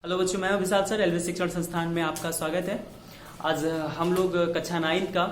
Hello बच्चों, मैं विशाल sir railway शिक्षण संस्थान में आपका स्वागत है। आज हम लोग कक्षा 9 का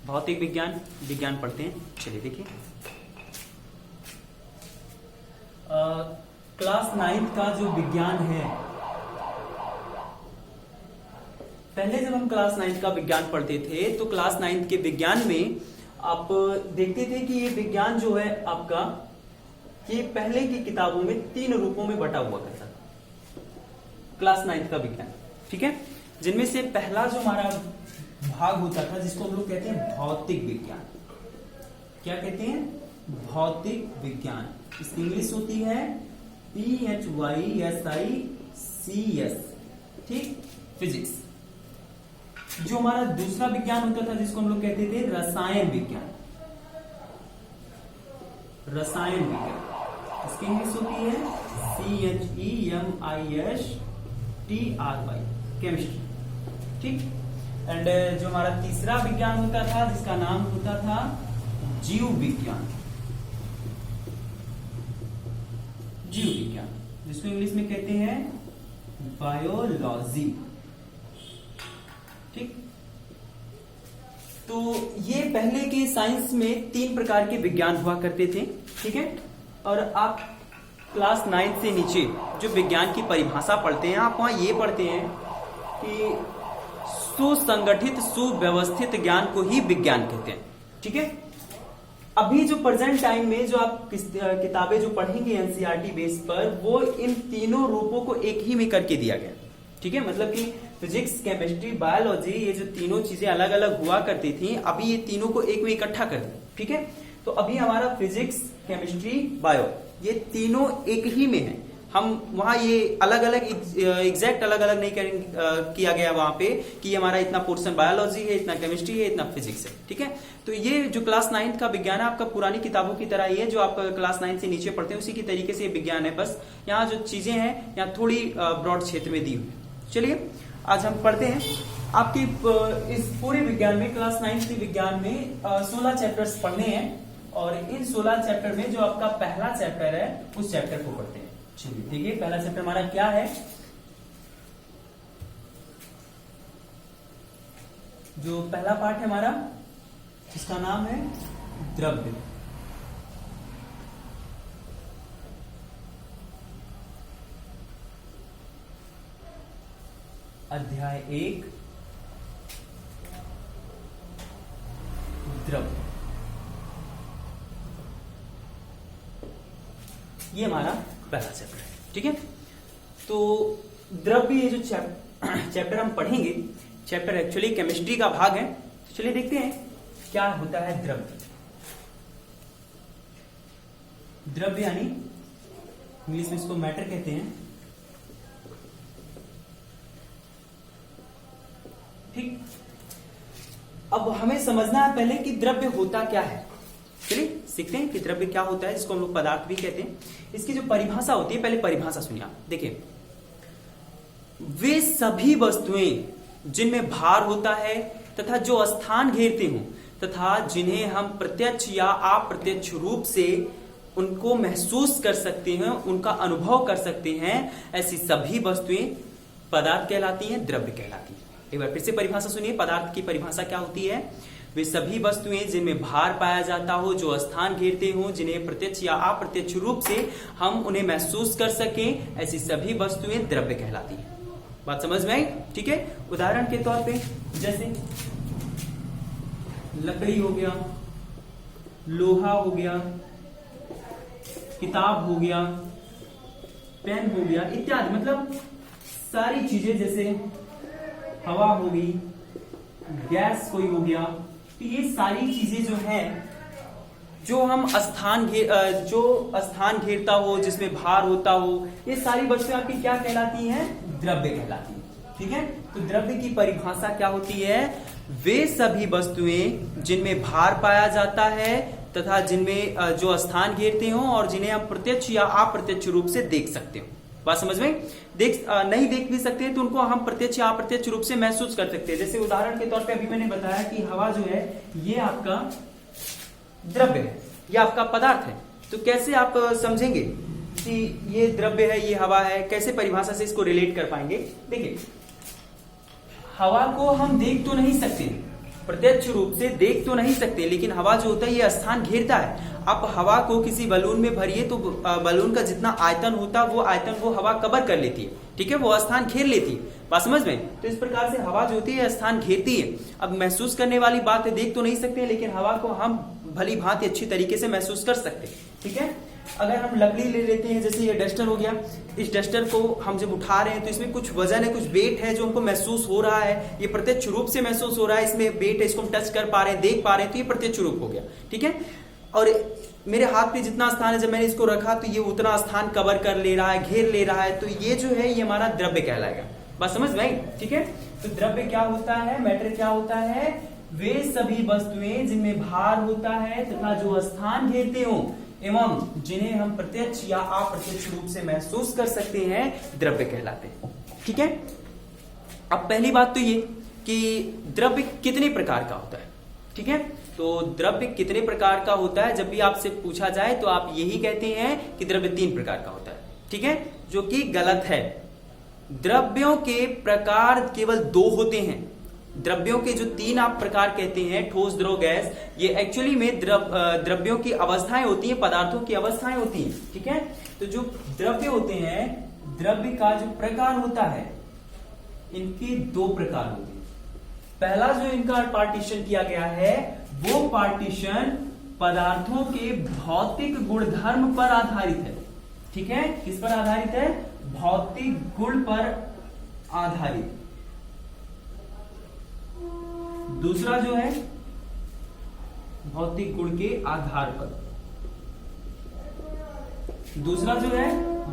भौतिक विज्ञान पढ़ते हैं। चलिए देखिए, क्लास 9 का जो विज्ञान है, पहले जब हम क्लास 9 का विज्ञान पढ़ते थे तो क्लास 9 के विज्ञान में आप देखते थे कि ये विज्ञान जो है आपका, ये पहले की किताबों में 3 रूपों में बटा हुआ करता था। क्लास 9 का विज्ञान, ठीक है, जिनमें से पहला जो हमारा भाग होता था जिसको हम लोग कहते हैं भौतिक विज्ञान। क्या कहते हैं? भौतिक विज्ञान। इसकी इंग्लिश होती है PHYSICS, ठीक, फिजिक्स। जो हमारा दूसरा विज्ञान होता था जिसको हम लोग कहते थे रसायन विज्ञान। रसायन विज्ञान, इसकी इंग्लिश होती है CHEMISTRY, केमिस्ट्री, ठीक। एंड जो हमारा तीसरा विज्ञान होता था जिसका नाम होता था जीव विज्ञान। जीव विज्ञान, जिसको इंग्लिश में कहते हैं बायोलॉजी, ठीक। तो ये पहले के साइंस में 3 प्रकार के विज्ञान हुआ करते थे, ठीक है। और आप क्लास 9 से नीचे जो विज्ञान की परिभाषा पढ़ते हैं, आप वहां ये पढ़ते हैं कि सुसंगठित सुव्यवस्थित ज्ञान को ही विज्ञान कहते हैं, ठीक है। अभी जो प्रेजेंट टाइम में जो आप किताबें जो पढ़ेंगे एनसीईआरटी बेस पर, वो इन तीनों रूपों को एक ही में करके दिया गया, ठीक है। मतलब कि फिजिक्स, केमिस्ट्री, बायोलॉजी, ये जो तीनों चीजें अलग अलग हुआ करती थी, अभी ये तीनों को एक में इकट्ठा कर दिया, ठीक है। तो अभी हमारा फिजिक्स, केमिस्ट्री, बायो, ये तीनों एक ही में है। हम वहां ये अलग अलग एग्जैक्ट अलग अलग नहीं किया गया वहां पे कि हमारा इतना पोर्शन बायोलॉजी है, इतना केमिस्ट्री है, इतना फिजिक्स है, ठीक है। तो ये जो क्लास 9 का विज्ञान है आपका पुरानी किताबों की तरह ही है, जो आप क्लास 9 से नीचे पढ़ते हैं उसी की तरीके से विज्ञान है। बस यहाँ जो चीजें हैं यहाँ थोड़ी ब्रॉड क्षेत्र में दी हुई है। चलिए आज हम पढ़ते हैं। आपकी इस पूरे विज्ञान में, क्लास 9 के विज्ञान में 16 चैप्टर्स पढ़ने हैं, और इन 16 चैप्टर में जो आपका पहला चैप्टर है उस चैप्टर को पढ़ते हैं। चलिए देखिए, पहला चैप्टर हमारा क्या है। जो पहला पार्ट है हमारा, जिसका नाम है द्रव्य। अध्याय 1, द्रव्य। ये हमारा पहला चैप्टर है, ठीक है। तो द्रव्य, ये जो चैप्टर हम पढ़ेंगे, चैप्टर एक्चुअली केमिस्ट्री का भाग है। तो चलिए देखते हैं क्या होता है द्रव्य। द्रव्य यानी इंग्लिश में इसको मैटर कहते हैं, ठीक। अब हमें समझना है पहले कि द्रव्य होता क्या है। चलिए सीखते हैं कि द्रव्य क्या होता है, जिसको हम लोग पदार्थ भी कहते हैं। इसकी जो परिभाषा होती है, पहले परिभाषा सुनिए आप। देखिए, वे सभी वस्तुएं जिनमें भार होता है तथा जो स्थान घेरते हों तथा जिन्हें हम प्रत्यक्ष या अप्रत्यक्ष रूप से उनको महसूस कर सकते हैं, उनका अनुभव कर सकते हैं, ऐसी सभी वस्तुएं पदार्थ कहलाती हैं, द्रव्य कहलाती हैं। एक बार फिर से परिभाषा सुनिए। पदार्थ की परिभाषा क्या होती है? वे सभी वस्तुएं जिनमें भार पाया जाता हो, जो स्थान घेरते हो, जिन्हें प्रत्यक्ष या अप्रत्यक्ष रूप से हम उन्हें महसूस कर सकें, ऐसी सभी वस्तुएं द्रव्य कहलाती हैं। बात समझ में आई? ठीक है। उदाहरण के तौर पे जैसे लकड़ी हो गया, लोहा हो गया, किताब हो गया, पेन हो गया, इत्यादि। मतलब सारी चीजें, जैसे हवा हो गई, गैस कोई हो गया, तो ये सारी चीजें जो है, जो हम जो स्थान घेरता हो, जिसमें भार होता हो, ये सारी वस्तुएं आपकी क्या कहलाती हैं? द्रव्य कहलाती हैं, ठीक है। तो द्रव्य की परिभाषा क्या होती है? वे सभी वस्तुएं जिनमें भार पाया जाता है तथा जिनमें जो स्थान घेरते हो और जिन्हें हम प्रत्यक्ष या अप्रत्यक्ष रूप से देख सकते हो। बात समझ में? नहीं देख भी सकते हैं तो उनको हम प्रत्यक्ष या अप्रत्यक्ष रूप से महसूस कर सकते हैं। जैसे उदाहरण के तौर पे अभी मैंने बताया कि हवा जो है ये आपका द्रव्य है, ये आपका पदार्थ है। तो कैसे आप समझेंगे? कि ये द्रव्य है, ये हवा है, कैसे परिभाषा से इसको रिलेट कर पाएंगे? देखिए, हवा को हम देख तो नहीं सकते, प्रत्यक्ष रूप से देख तो नहीं सकते, लेकिन हवा जो होता है ये स्थान घेरता है। आप हवा को किसी बलून में भरिए तो बलून का जितना आयतन होता है वो आयतन वो हवा कवर कर लेती है, ठीक है, वो स्थान घेर लेती है। बात समझ में? तो इस प्रकार से हवा जो होती है स्थान घेरती है। अब महसूस करने वाली बात है, देख तो नहीं सकते लेकिन हवा को हम भली भांति अच्छी तरीके से महसूस कर सकते हैं, ठीक है। अगर हम लकड़ी ले लेते हैं, जैसे ये डस्टर हो गया, इस डस्टर को हम जब उठा रहे हैं तो इसमें कुछ वजन है, कुछ वेट है जो हमको महसूस हो रहा है, ये प्रत्यक्ष रूप से महसूस हो रहा है, इसमें वेट है, इसको हम टच कर पा रहे हैं, देख पा रहे हैं, तो ये प्रत्यक्ष रूप हो गया, ठीक है। और मेरे हाथ पे जितना स्थान है, जब मैंने इसको रखा तो ये उतना स्थान कवर कर ले रहा है, घेर ले रहा है, तो ये जो है ये हमारा द्रव्य कहलाएगा। बात समझ में आई? ठीक है। तो द्रव्य क्या होता है, मैटर क्या होता है? वे सभी वस्तुएं जिनमें भार होता है तथा जो स्थान घेरते हो एवं जिन्हें हम प्रत्यक्ष या अप्रत्यक्ष रूप से महसूस कर सकते हैं, द्रव्य कहलाते हैं। ठीक है। अब पहली बात तो ये कि द्रव्य कितने प्रकार का होता है। ठीक है। तो द्रव्य कितने प्रकार का होता है, जब भी आपसे पूछा जाए तो आप यही कहते हैं कि द्रव्य 3 प्रकार का होता है। ठीक है, जो कि गलत है। द्रव्यों के प्रकार केवल 2 होते हैं। द्रव्यों के जो 3 आप प्रकार कहते हैं, ठोस, द्रव, गैस, ये एक्चुअली में द्रव्यों की अवस्थाएं होती हैं, पदार्थों की अवस्थाएं होती हैं। ठीक है। तो जो द्रव्य होते हैं, द्रव्य का जो प्रकार होता है, इनके 2 प्रकार होते हैं। पहला जो इनका पार्टीशन किया गया है, वो पार्टीशन पदार्थों के भौतिक गुणधर्म पर आधारित है। ठीक है। किस पर आधारित है? भौतिक गुण पर आधारित। दूसरा जो है भौतिक गुण के आधार पर। दूसरा जो है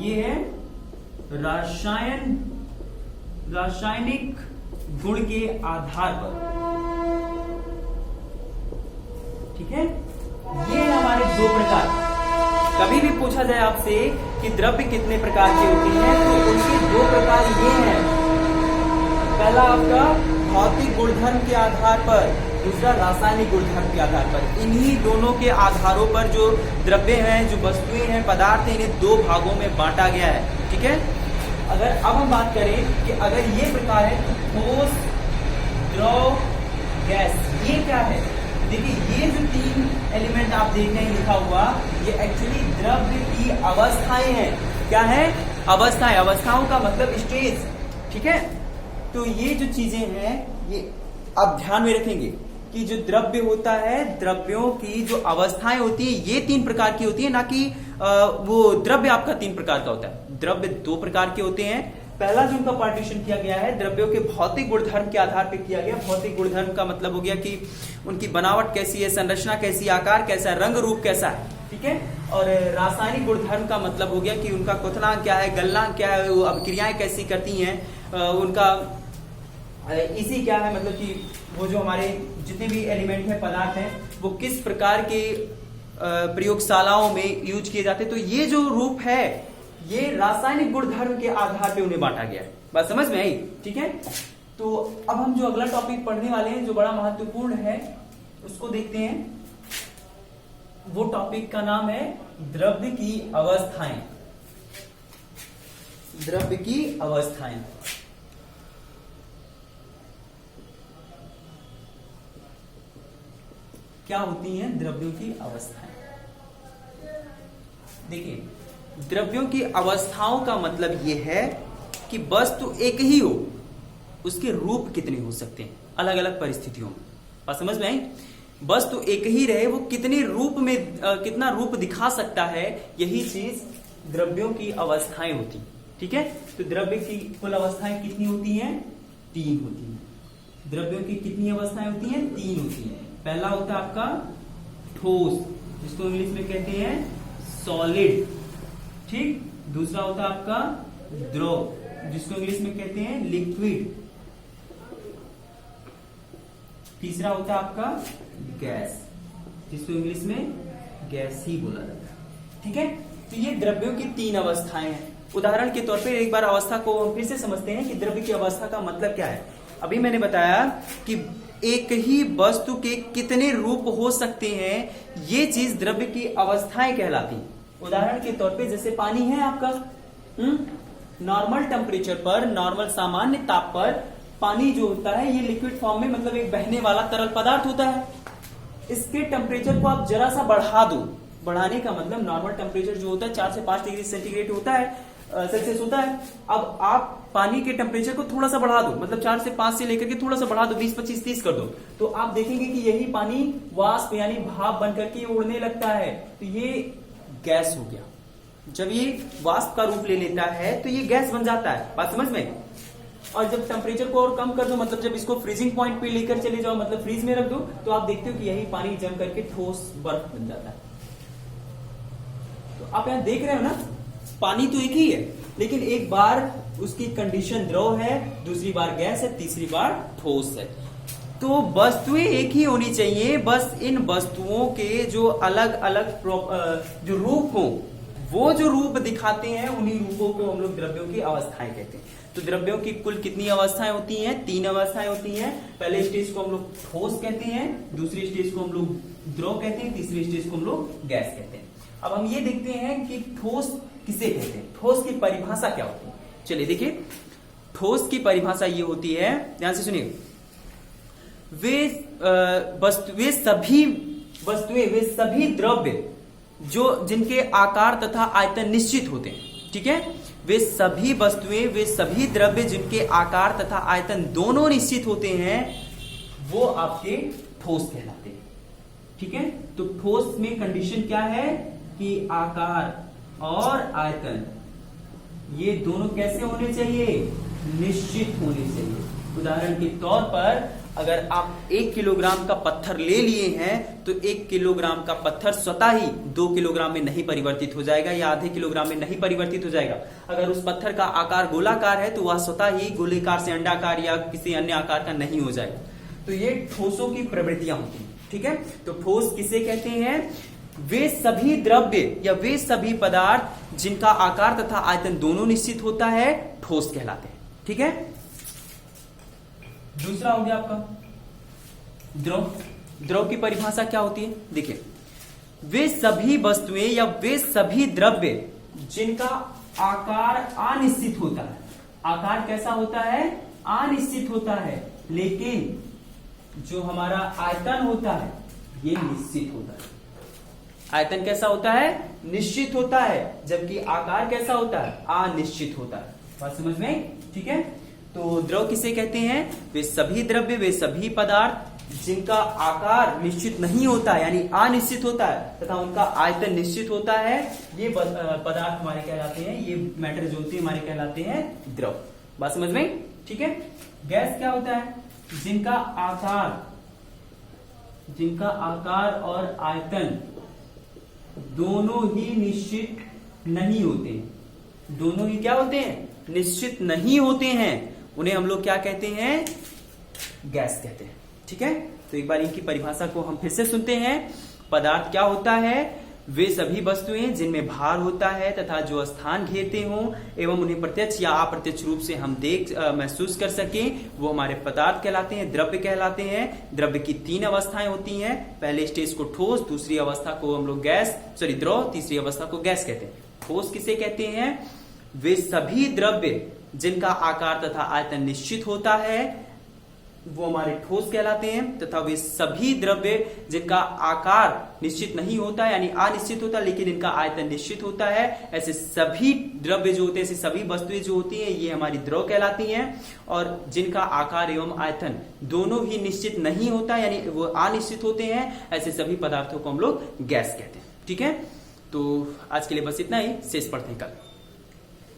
ये है रासायनिक गुण के आधार पर। ठीक है। ये हमारे 2 प्रकार। कभी भी पूछा जाए आपसे कि द्रव्य कितने प्रकार के होते हैं, तो उनके 2 प्रकार ये हैं। पहला आपका भौतिक गुणधर्म के आधार पर, दूसरा रासायनिक गुणधर्म के आधार पर। इन्हीं दोनों के आधारों पर जो द्रव्य हैं, जो वस्तुएं हैं, पदार्थ हैं, इन्हें 2 भागों में बांटा गया है। ठीक है। अगर अब हम बात करें कि अगर ये प्रकार है ठोस, द्रव, गैस, ये क्या है? देखिए, ये जो 3 एलिमेंट आप देख रहे हैं लिखा हुआ, ये एक्चुअली द्रव्य की अवस्थाएं हैं। क्या है? अवस्थाएं। अवस्थाओं का मतलब स्टेज। ठीक है। तो ये जो चीजें हैं, ये आप ध्यान में रखेंगे कि जो द्रव्य होता है, द्रव्यों की जो अवस्थाएं होती है, ये 3 प्रकार की होती है, ना कि वो द्रव्य आपका 3 प्रकार का होता है। द्रव्य 2 प्रकार के होते हैं। पहला जो उनका पार्टीशन किया गया है, द्रव्यों के भौतिक गुणधर्म के आधार पर किया गया। भौतिक गुणधर्म का मतलब हो गया कि उनकी बनावट कैसी है, संरचना कैसी है, आकार कैसा है, रंग रूप कैसा है। ठीक है। और रासायनिक गुणधर्म का मतलब हो गया कि उनका क्वथनांक क्या है, गलनांक क्या है, वो अभिक्रियाएं कैसी करती हैं, उनका इसी क्या है, मतलब कि वो जो हमारे जितने भी एलिमेंट हैं, पदार्थ हैं, वो किस प्रकार के प्रयोगशालाओं में यूज किए जाते हैं। तो ये जो रूप है, ये रासायनिक गुणधर्म के आधार पे उन्हें बांटा गया है। बात समझ में आई? ठीक है। तो अब हम जो अगला टॉपिक पढ़ने वाले हैं, जो बड़ा महत्वपूर्ण है, उसको देखते हैं। वो टॉपिक का नाम है द्रव्य की अवस्थाएं। द्रव्य की अवस्थाएं। क्या होती हैं द्रव्यों की अवस्थाएं? देखिए, द्रव्यों की अवस्थाओं का मतलब यह है कि वस्तु एक ही हो, उसके रूप कितने हो सकते हैं अलग अलग परिस्थितियों में। बात समझ में आई? वस्तु एक ही रहे, वो कितने रूप में कितना रूप दिखा सकता है, यही चीज द्रव्यों की अवस्थाएं होती। ठीक है। तो द्रव्य की कुल अवस्थाएं कितनी होती हैं? 3 होती हैं। द्रव्यों की कितनी अवस्थाएं होती हैं? 3 होती हैं। पहला होता है आपका ठोस, जिसको इंग्लिश में कहते हैं सॉलिड। ठीक। दूसरा होता है आपका द्रव, जिसको इंग्लिश में कहते हैं लिक्विड। तीसरा होता है आपका गैस, जिसको इंग्लिश में गैस ही बोला जाता है। ठीक है। तो ये द्रव्यों की 3 अवस्थाएं हैं। उदाहरण के तौर पे एक बार अवस्था को हम फिर से समझते हैं कि द्रव्य की अवस्था का मतलब क्या है। अभी मैंने बताया कि एक ही वस्तु के कितने रूप हो सकते हैं, ये चीज द्रव्य की अवस्थाएं कहलाती। उदाहरण के तौर पे जैसे पानी है आपका, नॉर्मल टेम्परेचर पर, नॉर्मल सामान्य ताप पर पानी जो होता है ये लिक्विड फॉर्म में, मतलब एक बहने वाला तरल पदार्थ होता है। इसके टेम्परेचर को आप जरा सा बढ़ा दो, बढ़ाने का मतलब नॉर्मल टेम्परेचर जो होता है 4 से 5 डिग्री सेंटीग्रेड होता है, सेल्सियस होता है। अब आप पानी के टेम्परेचर को थोड़ा सा बढ़ा दो, मतलब 4 से 5 से लेकर के थोड़ा सा बढ़ा दो, 20, 25, 30 कर दो, तो आप देखेंगे कि यही पानी वाष्प यानी भाप बनकर के उड़ने लगता है। तो ये गैस हो गया। जब ये वाष्प का रूप ले लेता है तो ये गैस बन जाता है। बात समझ में? और जब टेम्परेचर को और कम कर दो, मतलब जब इसको फ्रीजिंग पॉइंट पे लेकर चले जाओ, मतलब फ्रीज में रख दो, तो आप देखते हो कि यही पानी जम करके ठोस बर्फ बन जाता है। तो आप यहां देख रहे हो ना, पानी तो एक ही है, लेकिन एक बार उसकी कंडीशन द्रव है, दूसरी बार गैस है, तीसरी बार ठोस है। तो वस्तुएं एक ही होनी चाहिए, बस इन वस्तुओं के जो अलग अलग जो रूप हो, वो जो रूप दिखाते हैं, उन्हीं रूपों को हम लोग द्रव्यों की अवस्थाएं कहते हैं। तो द्रव्यों की कुल कितनी अवस्थाएं होती हैं? 3 अवस्थाएं होती हैं। पहले स्टेज को हम लोग ठोस कहते हैं, दूसरी स्टेज को हम लोग द्रव कहते हैं, तीसरी स्टेज को हम लोग गैस कहते हैं। अब हम ये देखते हैं कि ठोस किसे कहते हैं, ठोस की परिभाषा क्या होती है। चलिए देखिए, ठोस की परिभाषा ये होती है, ध्यान से सुनिए, वे सभी द्रव्य जो जिनके आकार तथा आयतन निश्चित होते हैं, ठीक है, वे सभी द्रव्य जिनके आकार तथा आयतन दोनों निश्चित होते हैं, वो आपके ठोस कहलाते हैं। ठीक है, तो ठोस में कंडीशन क्या है कि आकार और आयतन ये दोनों कैसे होने चाहिए? निश्चित होने चाहिए। उदाहरण के तौर पर अगर आप 1 किलोग्राम का पत्थर ले लिए हैं तो 1 किलोग्राम का पत्थर स्वतः ही 2 किलोग्राम में नहीं परिवर्तित हो जाएगा या आधे किलोग्राम में नहीं परिवर्तित हो जाएगा। अगर उस पत्थर का आकार गोलाकार है तो वह स्वतः ही गोलाकार से अंडाकार या किसी अन्य आकार का नहीं हो जाएगा। तो ये ठोसों की प्रवृत्तियां होती हैं। ठीक है, तो ठोस किसे कहते हैं? वे सभी द्रव्य या वे सभी पदार्थ जिनका आकार तथा आयतन दोनों निश्चित होता है, ठोस कहलाते हैं। ठीक है, दूसरा हो गया आपका द्रव। द्रव की परिभाषा क्या होती है? देखिए, वे सभी वस्तुएं या वे सभी द्रव्य जिनका आकार अनिश्चित होता है। आकार कैसा होता है? अनिश्चित होता है, लेकिन जो हमारा आयतन होता है ये निश्चित होता है। आयतन कैसा होता है? निश्चित होता है, जबकि आकार कैसा होता है? अनिश्चित होता है। बात समझ में? ठीक है, तो द्रव किसे कहते हैं? वे सभी द्रव्य, वे सभी पदार्थ जिनका आकार निश्चित नहीं होता है यानी अनिश्चित होता है तथा उनका आयतन निश्चित होता है, ये पदार्थ हमारे कहलाते हैं, ये मैटर जो होते हैं हमारे कहलाते हैं द्रव। बात समझ में? ठीक है, गैस क्या होता है? जिनका आकार और आयतन दोनों ही निश्चित नहीं होते। दोनों ही क्या होते हैं? निश्चित नहीं होते हैं। उन्हें हम लोग क्या कहते हैं? गैस कहते हैं। ठीक है, तो एक बार इनकी परिभाषा को हम फिर से सुनते हैं। पदार्थ क्या होता है? वे सभी वस्तुएं जिनमें भार होता है तथा जो स्थान घेरते हों एवं उन्हें प्रत्यक्ष या अप्रत्यक्ष रूप से हम महसूस कर सकें, वो हमारे पदार्थ कहलाते हैं, द्रव्य कहलाते हैं। द्रव्य की 3 अवस्थाएं होती हैं। पहले स्टेज को ठोस, दूसरी अवस्था को हम लोग द्रव, तीसरी अवस्था को गैस कहते हैं। ठोस किसे कहते हैं? वे सभी द्रव्य जिनका आकार तथा आयतन निश्चित होता है, वो हमारे ठोस कहलाते हैं, तथा वे सभी द्रव्य जिनका आकार निश्चित नहीं होता यानी अनिश्चित होता, लेकिन इनका आयतन निश्चित होता है, ऐसे सभी द्रव्य जो होते हैं, ऐसे सभी वस्तुएं जो होती हैं, ये हमारी द्रव कहलाती हैं। और जिनका आकार एवं आयतन दोनों ही निश्चित नहीं होता यानी वो अनिश्चित होते हैं, ऐसे सभी पदार्थों को हम लोग गैस कहते हैं। ठीक है, तो आज के लिए बस इतना ही, शेष पढ़ते हैं कल।